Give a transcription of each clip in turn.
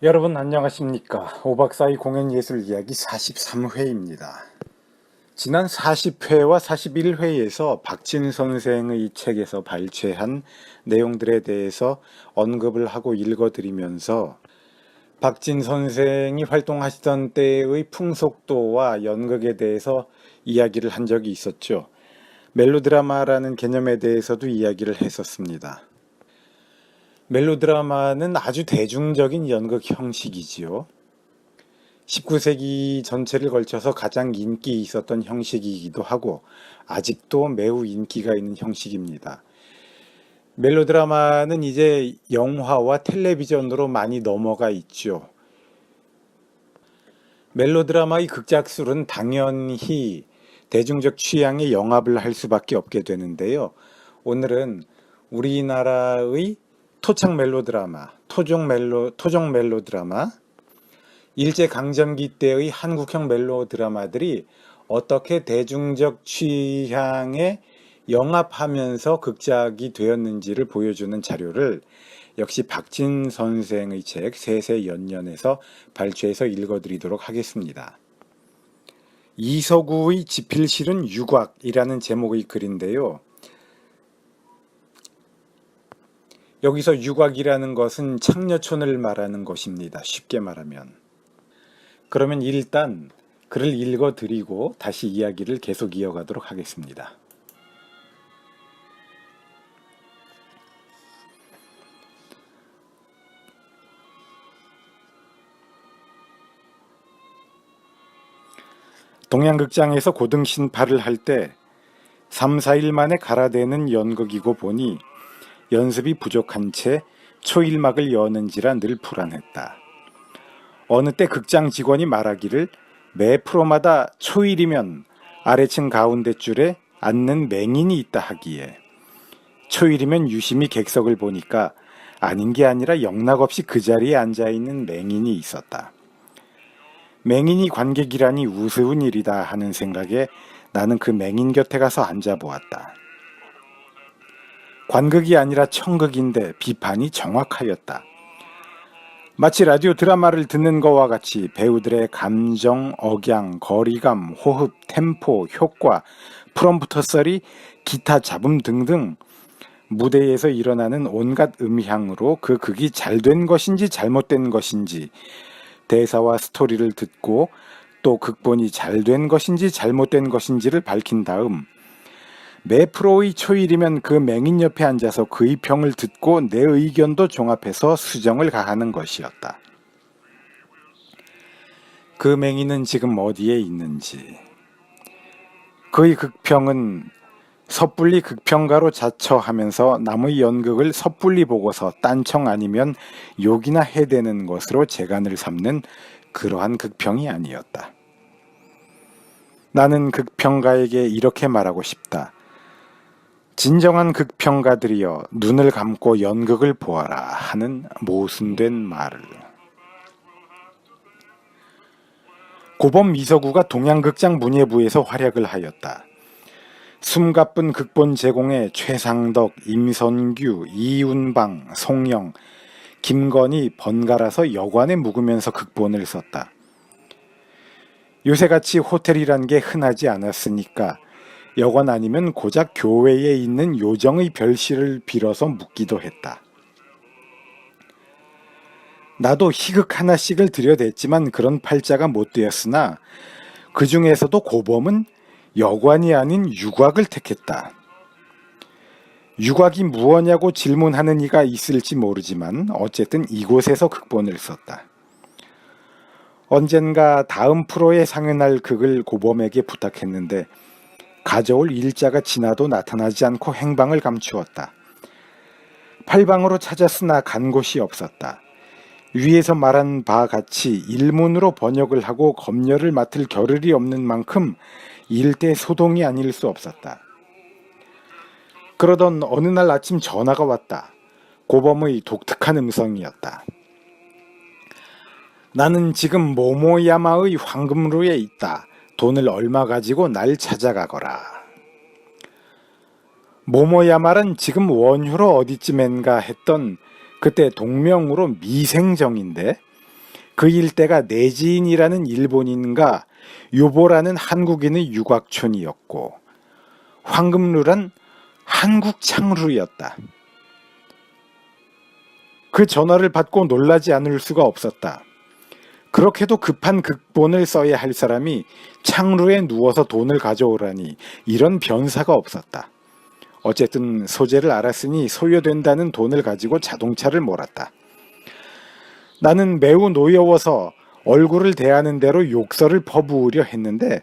여러분 안녕하십니까. 오박사의 공연예술 이야기 43회입니다. 지난 40회와 41회에서 박진 선생의 책에서 발췌한 내용들에 대해서 언급을 하고 읽어드리면서 박진 선생이 활동하시던 때의 풍속도와 연극에 대해서 이야기를 한 적이 있었죠. 멜로드라마라는 개념에 대해서도 이야기를 했었습니다. 멜로드라마는 아주 대중적인 연극 형식이지요. 19세기 전체를 걸쳐서 가장 인기 있었던 형식이기도 하고 아직도 매우 인기가 있는 형식입니다. 멜로드라마는 이제 영화와 텔레비전으로 많이 넘어가 있죠. 멜로드라마의 극작술은 당연히 대중적 취향에 영합을 할 수밖에 없게 되는데요. 오늘은 우리나라의 토착 멜로드라마, 토종 멜로드라마, 일제강점기 때의 한국형 멜로드라마들이 어떻게 대중적 취향에 영합하면서 극작이 되었는지를 보여주는 자료를 역시 박진 선생의 책 세세연년에서 발췌해서 읽어드리도록 하겠습니다. 이서구의 지필실은 유곽이라는 제목의 글인데요. 여기서 유곽이라는 것은 창녀촌을 말하는 것입니다. 쉽게 말하면. 그러면 일단 글을 읽어드리고 다시 이야기를 계속 이어가도록 하겠습니다. 동양극장에서 고등신파를 할 때 3, 4일 만에 갈아대는 연극이고 보니 연습이 부족한 채 초일막을 여는지라 늘 불안했다. 어느 때 극장 직원이 말하기를 매 프로마다 초일이면 아래층 가운데 줄에 앉는 맹인이 있다 하기에 초일이면 유심히 객석을 보니까 아닌 게 아니라 영락없이 그 자리에 앉아있는 맹인이 있었다. 맹인이 관객이라니 우스운 일이다 하는 생각에 나는 그 맹인 곁에 가서 앉아보았다. 관극이 아니라 청극인데 비판이 정확하였다. 마치 라디오 드라마를 듣는 것과 같이 배우들의 감정, 억양, 거리감, 호흡, 템포, 효과, 프롬프터 소리, 기타 잡음 등등 무대에서 일어나는 온갖 음향으로 그 극이 잘된 것인지 잘못된 것인지 대사와 스토리를 듣고 또 극본이 잘된 것인지 잘못된 것인지를 밝힌 다음 매 프로의 초일이면 그 맹인 옆에 앉아서 그의 평을 듣고 내 의견도 종합해서 수정을 가하는 것이었다. 그 맹인은 지금 어디에 있는지. 그의 극평은 섣불리 극평가로 자처하면서 남의 연극을 섣불리 보고서 딴청 아니면 욕이나 해대는 것으로 재간을 삼는 그러한 극평이 아니었다. 나는 극평가에게 이렇게 말하고 싶다. 진정한 극평가들이여 눈을 감고 연극을 보아라 하는 모순된 말을. 고범 이서구가 동양극장 문예부에서 활약을 하였다. 숨가쁜 극본 제공에 최상덕, 임선규, 이운방, 송영, 김건희 번갈아서 여관에 묵으면서 극본을 썼다. 요새같이 호텔이란 게 흔하지 않았으니까 여관 아니면 고작 교외에 있는 요정의 별실을 빌어서 묵기도 했다. 나도 희극 하나씩을 들여댔지만 그런 팔자가 못 되었으나 그 중에서도 고범은 여관이 아닌 유곽을 택했다. 유곽이 무엇냐고 질문하는 이가 있을지 모르지만 어쨌든 이곳에서 극본을 썼다. 언젠가 다음 프로에 상연할 극을 고범에게 부탁했는데 가져올 일자가 지나도 나타나지 않고 행방을 감추었다. 팔방으로 찾았으나 간 곳이 없었다. 위에서 말한 바 같이 일문으로 번역을 하고 검열을 맡을 겨를이 없는 만큼 일대 소동이 아닐 수 없었다. 그러던 어느 날 아침 전화가 왔다. 고범의 독특한 음성이었다. 나는 지금 모모야마의 황금루에 있다. 돈을 얼마 가지고 날 찾아가거라. 모모야마란 지금 원효로 어디쯤엔가 했던 그때 동명으로 미생정인데 그 일대가 내지인이라는 일본인과 요보라는 한국인의 유곽촌이었고 황금루란 한국창루였다. 그 전화를 받고 놀라지 않을 수가 없었다. 그렇게도 급한 극본을 써야 할 사람이 창루에 누워서 돈을 가져오라니 이런 변사가 없었다. 어쨌든 소재를 알았으니 소요된다는 돈을 가지고 자동차를 몰았다. 나는 매우 노여워서 얼굴을 대하는 대로 욕설을 퍼부으려 했는데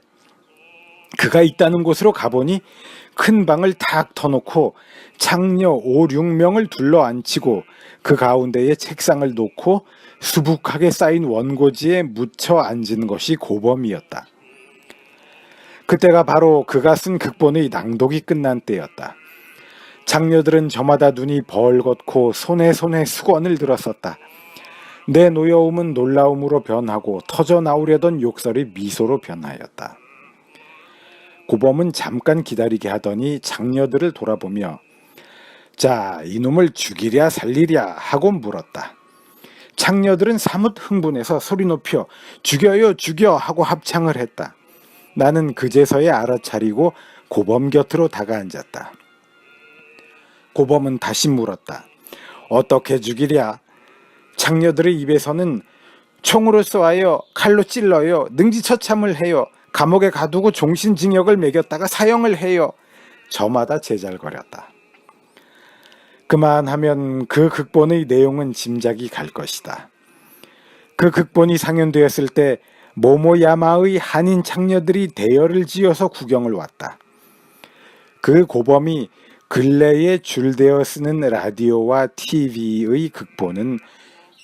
그가 있다는 곳으로 가보니 큰 방을 탁 터놓고 창녀 5, 6명을 둘러앉히고 그 가운데에 책상을 놓고 수북하게 쌓인 원고지에 묻혀 앉은 것이 고범이었다. 그때가 바로 그가 쓴 극본의 낭독이 끝난 때였다. 장녀들은 저마다 눈이 벌겋고 손에 수건을 들었었다. 내 노여움은 놀라움으로 변하고 터져 나오려던 욕설이 미소로 변하였다. 고범은 잠깐 기다리게 하더니 장녀들을 돌아보며 자, 이놈을 죽이랴 살리랴 하고 물었다. 장녀들은 사뭇 흥분해서 소리 높여 죽여요 죽여 하고 합창을 했다. 나는 그제서야 알아차리고 고범 곁으로 다가앉았다. 고범은 다시 물었다. 어떻게 죽이랴? 장녀들의 입에서는 총으로 쏘아요, 칼로 찔러요, 능지처참을 해요, 감옥에 가두고 종신징역을 매겼다가 사형을 해요. 저마다 제잘거렸다. 그만하면 그 극본의 내용은 짐작이 갈 것이다. 그 극본이 상연되었을 때 모모야마의 한인 창녀들이 대열을 지어서 구경을 왔다. 그 고범이 근래에 줄대어 쓰는 라디오와 TV의 극본은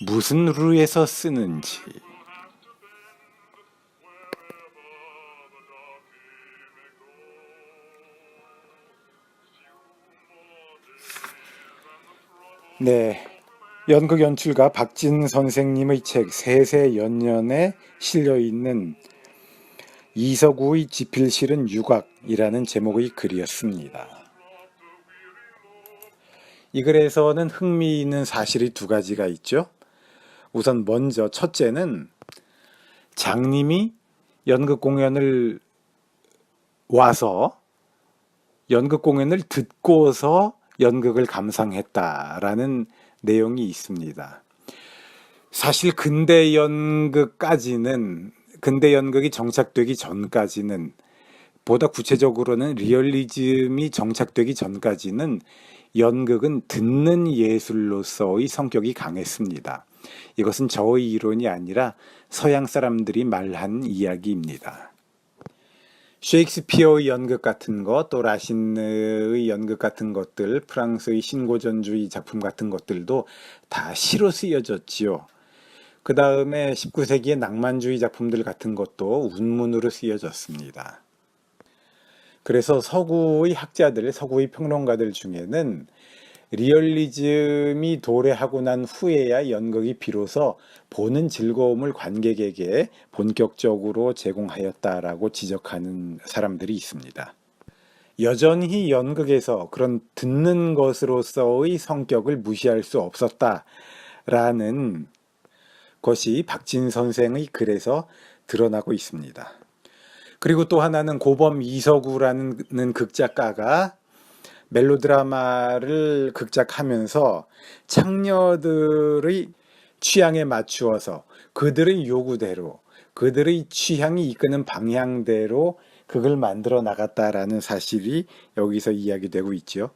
무슨 루에서 쓰는지. 네, 연극 연출가 박진 선생님의 책 세세연년에 실려있는 이서구의 지필실은 유곽이라는 제목의 글이었습니다. 이 글에서는 흥미있는 사실이 두 가지가 있죠. 우선 먼저 첫째는 장님이 연극 공연을 와서 연극 공연을 듣고서 연극을 감상했다라는 내용이 있습니다. 사실 근대 연극이 정착되기 전까지는, 보다 구체적으로는 리얼리즘이 정착되기 전까지는 연극은 듣는 예술로서의 성격이 강했습니다. 이것은 저의 이론이 아니라 서양 사람들이 말한 이야기입니다. 셰익스피어의 연극 같은 것, 또 라신의 연극 같은 것들, 프랑스의 신고전주의 작품 같은 것들도 다 시로 쓰여졌지요. 그 다음에 19세기의 낭만주의 작품들 같은 것도 운문으로 쓰여졌습니다. 그래서 서구의 학자들, 서구의 평론가들 중에는 리얼리즘이 도래하고 난 후에야 연극이 비로소 보는 즐거움을 관객에게 본격적으로 제공하였다라고 지적하는 사람들이 있습니다. 여전히 연극에서 그런 듣는 것으로서의 성격을 무시할 수 없었다라는 것이 박진 선생의 글에서 드러나고 있습니다. 그리고 또 하나는 고범 이서구라는 극작가가 멜로드라마를 극작하면서 창녀들의 취향에 맞추어서 그들의 요구대로, 그들의 취향이 이끄는 방향대로 극을 만들어 나갔다라는 사실이 여기서 이야기되고 있죠.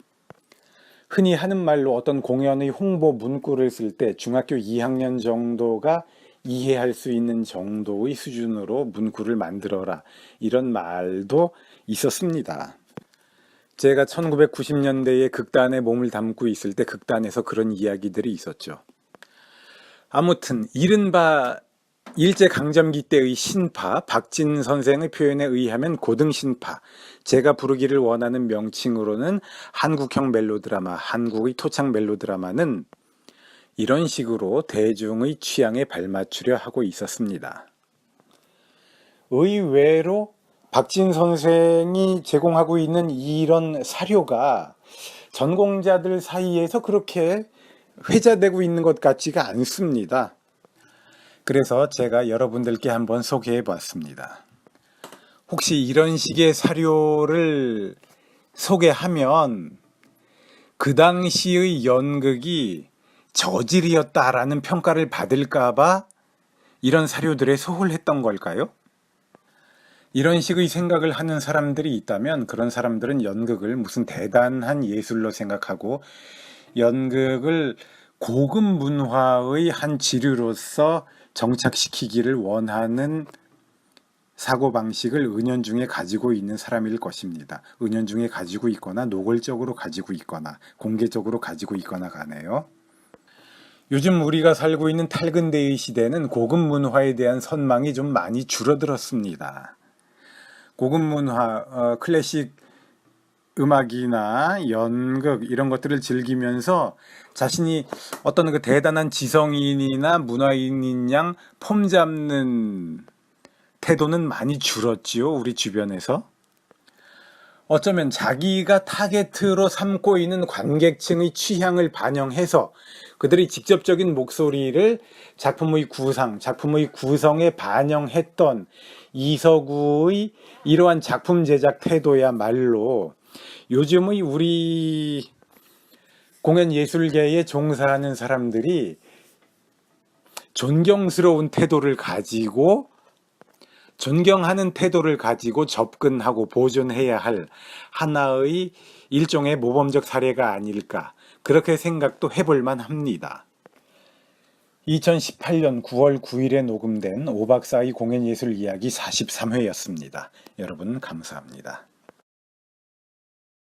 흔히 하는 말로 어떤 공연의 홍보 문구를 쓸 때 중학교 2학년 정도가 이해할 수 있는 정도의 수준으로 문구를 만들어라, 이런 말도 있었습니다. 제가 1990년대에 극단에 몸을 담고 있을 때 극단에서 그런 이야기들이 있었죠. 아무튼 이른바 일제강점기 때의 신파, 박진 선생의 표현에 의하면 고등신파, 제가 부르기를 원하는 명칭으로는 한국형 멜로드라마, 한국의 토착 멜로드라마는 이런 식으로 대중의 취향에 발맞추려 하고 있었습니다. 의외로 박진 선생이 제공하고 있는 이런 사료가 전공자들 사이에서 그렇게 회자되고 있는 것 같지가 않습니다. 그래서 제가 여러분들께 한번 소개해 봤습니다. 혹시 이런 식의 사료를 소개하면 그 당시의 연극이 저질이었다라는 평가를 받을까봐 이런 사료들에 소홀했던 걸까요? 이런 식의 생각을 하는 사람들이 있다면 그런 사람들은 연극을 무슨 대단한 예술로 생각하고 연극을 고급 문화의 한 지류로서 정착시키기를 원하는 사고방식을 은연중에 가지고 있는 사람일 것입니다. 은연중에 가지고 있거나 노골적으로 가지고 있거나 공개적으로 가지고 있거나 가네요. 요즘 우리가 살고 있는 탈근대의 시대는 고급 문화에 대한 선망이 좀 많이 줄어들었습니다. 고급 문화, 클래식 음악이나 연극 이런 것들을 즐기면서 자신이 어떤 그 대단한 지성인이나 문화인인 양 폼 잡는 태도는 많이 줄었지요, 우리 주변에서. 어쩌면 자기가 타겟으로 삼고 있는 관객층의 취향을 반영해서 그들의 직접적인 목소리를 작품의 구상, 작품의 구성에 반영했던 이서구의 이러한 작품 제작 태도야말로 요즘의 우리 공연 예술계에 종사하는 사람들이 존경스러운 태도를 가지고 존경하는 태도를 가지고 접근하고 보존해야 할 하나의 일종의 모범적 사례가 아닐까 그렇게 생각도 해볼만 합니다. 2018년 9월 9일에 녹음된 오박사의 공연예술 이야기 43회였습니다. 여러분 감사합니다.